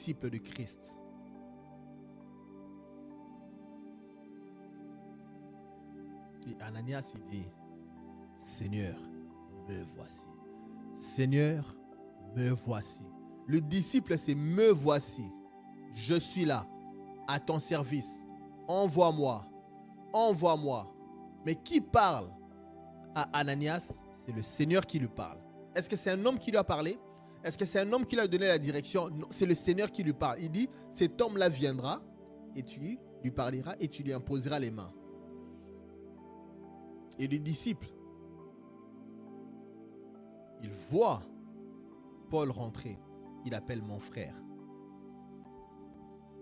disciple de Christ. Et Ananias, il dit, Seigneur, me voici. Seigneur, me voici. Le disciple, c'est me voici. Je suis là, à ton service. Envoie-moi. Envoie-moi. Mais qui parle à Ananias? C'est le Seigneur qui lui parle. Est-ce que c'est un homme qui lui a parlé? Est-ce que c'est un homme qui lui a donné la direction? Non, c'est le Seigneur qui lui parle. Il dit, cet homme-là viendra et tu lui parleras et tu lui imposeras les mains. Et le disciple, il voit Paul rentrer. Il appelle mon frère.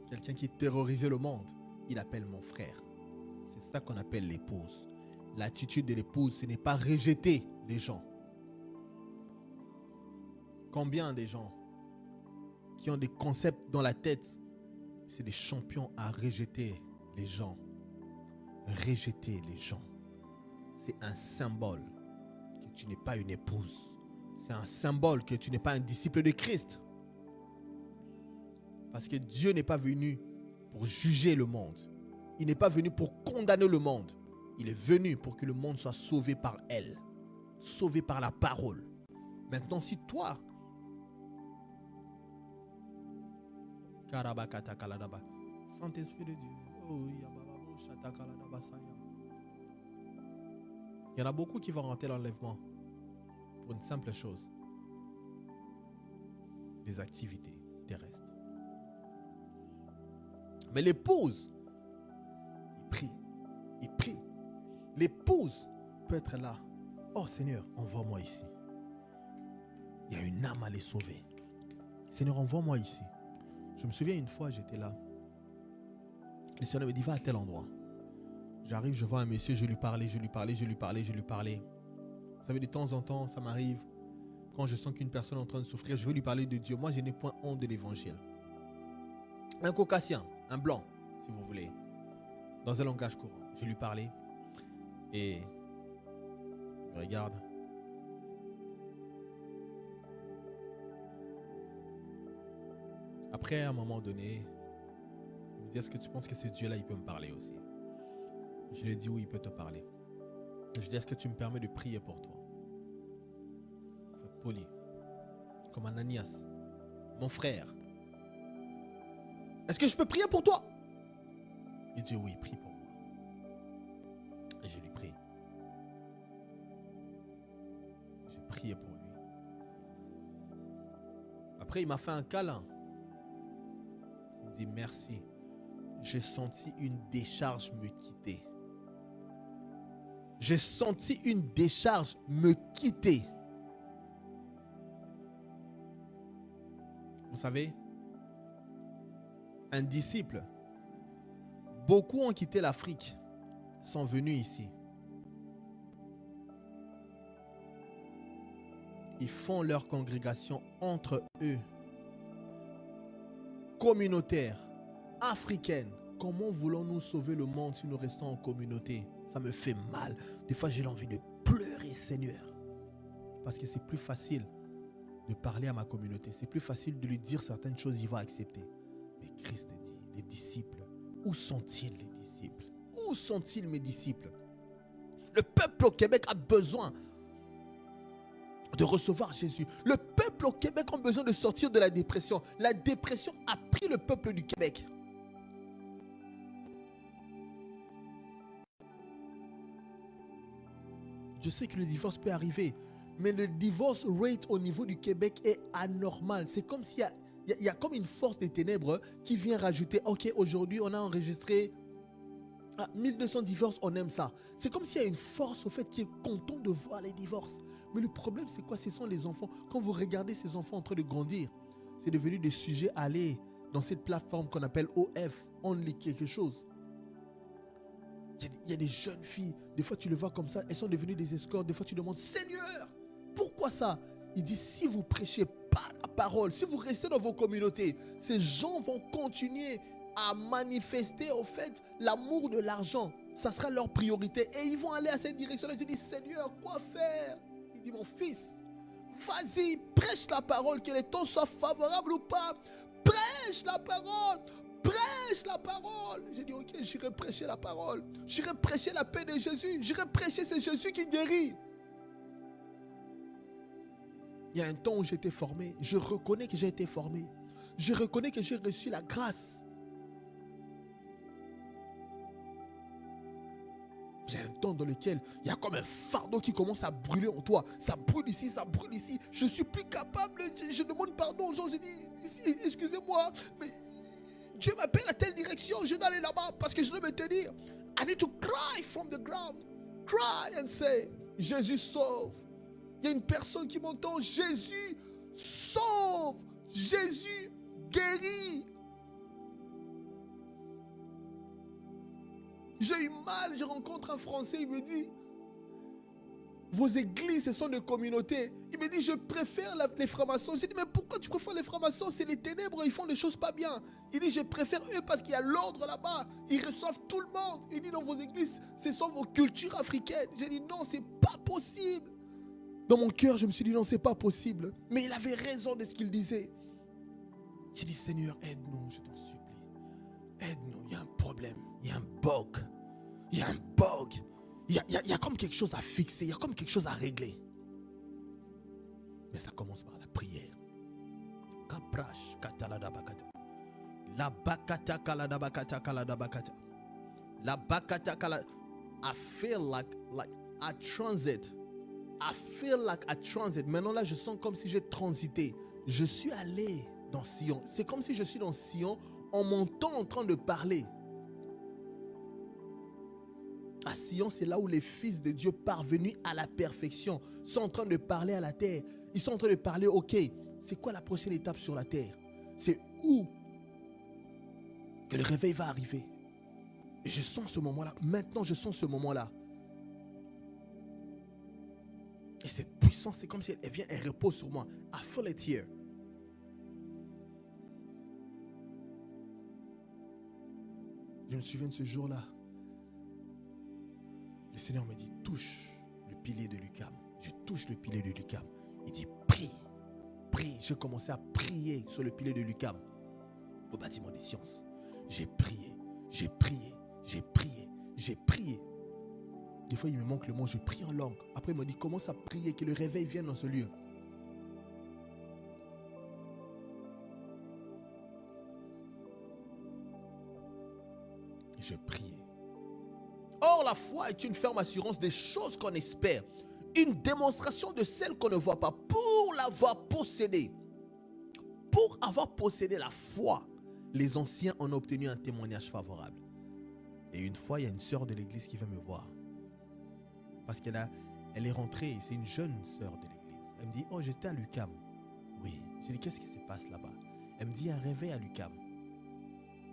Quelqu'un qui terrorisait le monde, il appelle mon frère. C'est ça qu'on appelle l'épouse. L'attitude de l'épouse, ce n'est pas rejeter les gens. Combien de gens qui ont des concepts dans la tête, c'est des champions à rejeter les gens. Rejeter les gens. C'est un symbole que tu n'es pas une épouse. C'est un symbole que tu n'es pas un disciple de Christ. Parce que Dieu n'est pas venu pour juger le monde. Il n'est pas venu pour condamner le monde. Il est venu pour que le monde soit sauvé par elle. Sauvé par la parole. Maintenant, si toi, Saint-Esprit de Dieu, il y en a beaucoup qui vont rentrer l'enlèvement pour une simple chose. Les activités terrestres. Mais l'épouse, il prie. Il prie. L'épouse peut être là. Oh Seigneur, envoie-moi ici. Il y a une âme à les sauver. Seigneur, envoie-moi ici. Je me souviens une fois, j'étais là. Le Seigneur me dit, va à tel endroit. J'arrive, je vois un monsieur, je lui parlais. Vous savez, de temps en temps, ça m'arrive. Quand je sens qu'une personne est en train de souffrir, je veux lui parler de Dieu. Moi, je n'ai point honte de l'évangile. Un caucasien, un blanc, si vous voulez. Dans un langage courant. Je lui parlais. Et je regarde. Après, à un moment donné, il me dit, est-ce que tu penses que ce Dieu-là, il peut me parler aussi? Je lui ai dit, oui, il peut te parler. Je lui ai dit, est-ce que tu me permets de prier pour toi? Il faut être poli. Comme Ananias, mon frère. Est-ce que je peux prier pour toi? Il dit, oui, prie pour moi. Et je lui prie. J'ai prié pour lui. Après, il m'a fait un câlin. Il me dit, merci. J'ai senti une décharge me quitter. J'ai senti une décharge me quitter. Vous savez, un disciple, beaucoup ont quitté l'Afrique, sont venus ici. Ils font leur congrégation entre eux, communautaire, africaine. Comment voulons-nous sauver le monde si nous restons en communauté? Ça me fait mal. Des fois, j'ai envie de pleurer, Seigneur. Parce que c'est plus facile de parler à ma communauté. C'est plus facile de lui dire certaines choses, il va accepter. Mais Christ dit, les disciples, où sont-ils les disciples? Où sont-ils mes disciples? Le peuple au Québec a besoin de recevoir Jésus. Le peuple au Québec a besoin de sortir de la dépression. La dépression a pris le peuple du Québec. Je sais que le divorce peut arriver, mais le divorce rate au niveau du Québec est anormal. C'est comme s'il y a comme une force des ténèbres qui vient rajouter, ok, aujourd'hui on a enregistré 1200 divorces, on aime ça. C'est comme s'il y a une force au fait qui est content de voir les divorces. Mais le problème c'est quoi? Ce sont les enfants. Quand vous regardez ces enfants en train de grandir, c'est devenu des sujets à aller dans cette plateforme qu'on appelle OF, Only quelque chose. Il y a des jeunes filles, des fois tu les vois comme ça, elles sont devenues des escortes, des fois tu demandes, Seigneur, pourquoi ça? Il dit, si vous prêchez pas la parole, si vous restez dans vos communautés, ces gens vont continuer à manifester au fait l'amour de l'argent. Ça sera leur priorité et ils vont aller à cette direction-là. Je dis, Seigneur, quoi faire? Il dit, mon fils, vas-y, prêche la parole, que les temps soient favorables ou pas. Prêche la parole. J'ai dit, ok, j'irai prêcher la parole. J'irai prêcher la paix de Jésus. J'irai prêcher, c'est Jésus qui guérit. Il y a un temps où j'ai été formé. Je reconnais que j'ai été formé. Je reconnais que j'ai reçu la grâce. Il y a un temps dans lequel il y a comme un fardeau qui commence à brûler en toi. Ça brûle ici, ça brûle ici. Je ne suis plus capable. Je demande pardon aux gens. Je dis, excusez-moi, mais Dieu m'appelle à telle direction. Je dois aller là-bas parce que je dois me tenir. I need to cry from the ground. Cry and say, Jésus sauve. Il y a une personne qui m'entend. Jésus sauve. Jésus guérit. J'ai eu mal, je rencontre un Français, il me dit, vos églises, ce sont des communautés. Il me dit, je préfère les francs-maçons. J'ai dit, mais pourquoi tu préfères les francs-maçons? C'est les ténèbres, ils font des choses pas bien. Il dit, je préfère eux parce qu'il y a l'ordre là-bas. Ils reçoivent tout le monde. Il dit, dans vos églises, ce sont vos cultures africaines. J'ai dit, non, c'est pas possible. Dans mon cœur, je me suis dit, non, c'est pas possible. Mais il avait raison de ce qu'il disait. J'ai dit, Seigneur, aide-nous, je t'en supplie. Aide-nous, il y a un problème, il y a un bug. Il y a un bug. Il y a comme quelque chose à fixer, il y a comme quelque chose à régler. Mais ça commence par la prière. Kaprash kataladabakata. La bakata kaladabakata kaladabakata. La bakata kalad. I feel like I transit. I feel like I transit. Maintenant là, je sens comme si j'ai transité. Je suis allé dans Sion. C'est comme si je suis dans Sion en montant en train de parler. À Sion, c'est là où les fils de Dieu parvenus à la perfection sont en train de parler à la terre. Ils sont en train de parler, ok, c'est quoi la prochaine étape sur la terre? C'est où que le réveil va arriver? Et je sens ce moment-là. Maintenant, je sens ce moment-là. Et cette puissance, c'est comme si elle vient, elle repose sur moi. I feel it here. Je me souviens de ce jour-là. Le Seigneur me dit, touche le pilier de Lucam. Je touche le pilier de Lucam. Il dit, prie, prie. J'ai commencé à prier sur le pilier de Lucam, au bâtiment des sciences. J'ai prié, j'ai prié, j'ai prié, j'ai prié. Des fois, il me manque le mot, je prie en langue. Après, il m'a dit, commence à prier, que le réveil vienne dans ce lieu. Je priais. Or, la foi est une ferme assurance des choses qu'on espère, une démonstration de celles qu'on ne voit pas. Pour l'avoir possédée, pour avoir possédé la foi, les anciens ont obtenu un témoignage favorable. Et une fois, il y a une sœur de l'église qui vient me voir. Parce elle est rentrée, c'est une jeune sœur de l'église. Elle me dit, oh, j'étais à l'UQAM. Oui. J'ai dit, qu'est-ce qui se passe là-bas? Elle me dit, un réveil à l'UQAM.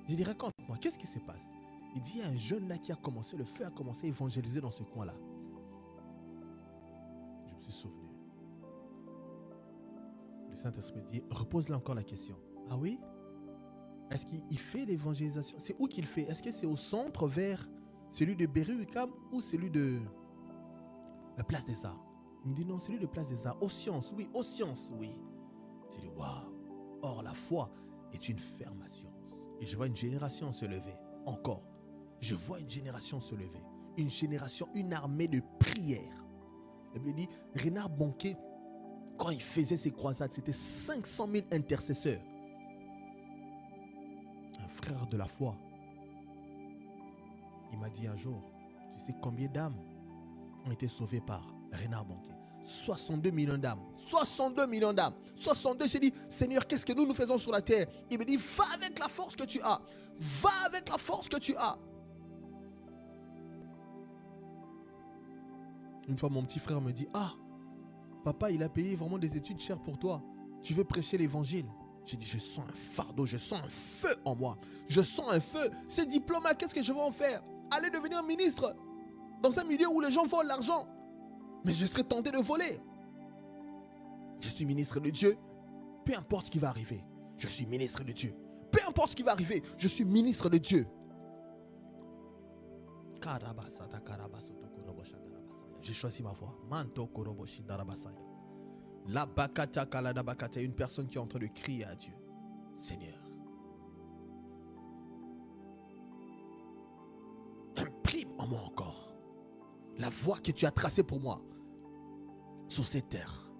J'ai dit, raconte-moi, qu'est-ce qui se passe? Il dit, il y a un jeune là qui a commencé, le feu a commencé à évangéliser dans ce coin-là. Je me suis souvenu. Le Saint-Esprit me dit, repose-là encore la question. Ah oui? Est-ce qu'il fait l'évangélisation? C'est où qu'il fait? Est-ce que c'est au centre vers celui de Berry-UQAM ou celui de la Place des Arts? Il me dit, non, celui de Place des Arts. Aux sciences, oui, aux sciences, oui. J'ai dit, waouh! Or, la foi est une ferme assurance. Et je vois une génération se lever. Encore. Je vois une génération se lever. Une génération, une armée de prières. La Bible dit, Renard Bonquet, quand il faisait ses croisades, c'était 500 000 intercesseurs. Un frère de la foi. Il m'a dit un jour, tu sais combien d'âmes ont été sauvées par Renard Bonquet? 62 millions d'âmes. 62 millions d'âmes. 62, j'ai dit, Seigneur, qu'est-ce que nous faisons sur la terre? Il me dit, va avec la force que tu as. Va avec la force que tu as. Une fois, mon petit frère me dit, ah, papa, il a payé vraiment des études chères pour toi. Tu veux prêcher l'évangile? J'ai dit, je sens un fardeau, je sens un feu en moi. Je sens un feu. Ces diplômes-là, qu'est-ce que je vais en faire? Aller devenir ministre dans un milieu où les gens volent l'argent. Mais je serais tenté de voler. Je suis ministre de Dieu. Peu importe ce qui va arriver, je suis ministre de Dieu. Peu importe ce qui va arriver, je suis ministre de Dieu. J'ai choisi ma voie. La bakata kalada bakata, une personne qui est en train de crier à Dieu. Seigneur, moi encore. La voie que tu as tracée pour moi sur cette terre.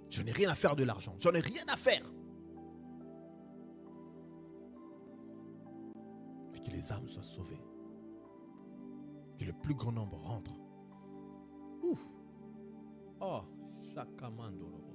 Je n'ai rien à faire de l'argent. J'en ai rien à faire. Mais que les âmes soient sauvées. Que le plus grand nombre rentre. Ouf. Oh, chakamandoro.